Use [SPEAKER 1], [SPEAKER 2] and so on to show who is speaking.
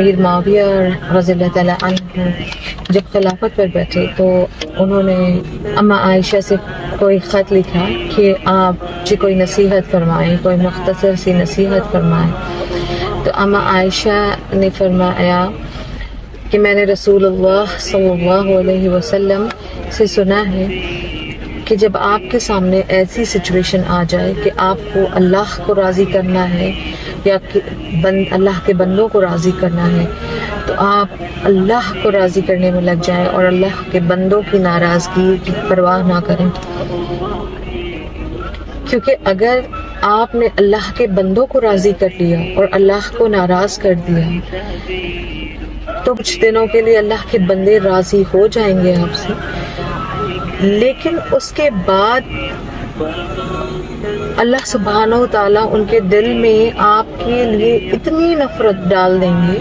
[SPEAKER 1] امیر معاویہ رضی اللہ تعالیٰ عنہ جب خلافت پر بیٹھے تو انہوں نے اما عائشہ سے کوئی خط لکھا کہ آپ جی کوئی نصیحت فرمائیں، کوئی مختصر سی نصیحت فرمائیں. تو اما عائشہ نے فرمایا کہ میں نے رسول اللہ صلی اللہ علیہ وسلم سے سنا ہے کہ جب آپ کے سامنے ایسی سچویشن آ جائے کہ آپ کو اللہ کو راضی کرنا ہے یا اللہ کے بندوں کو راضی کرنا ہے تو آپ اللہ کو راضی کرنے میں لگ جائیں اور اللہ کے بندوں کی ناراضگی کی پرواہ نہ کریں. کیونکہ اگر آپ نے اللہ کے بندوں کو راضی کر لیا اور اللہ کو ناراض کر دیا تو کچھ دنوں کے لیے اللہ کے بندے راضی ہو جائیں گے آپ سے، لیکن اس کے بعد اللہ سبحانہ و تعالیٰ ان کے دل میں آپ کے لیے اتنی نفرت ڈال دیں گے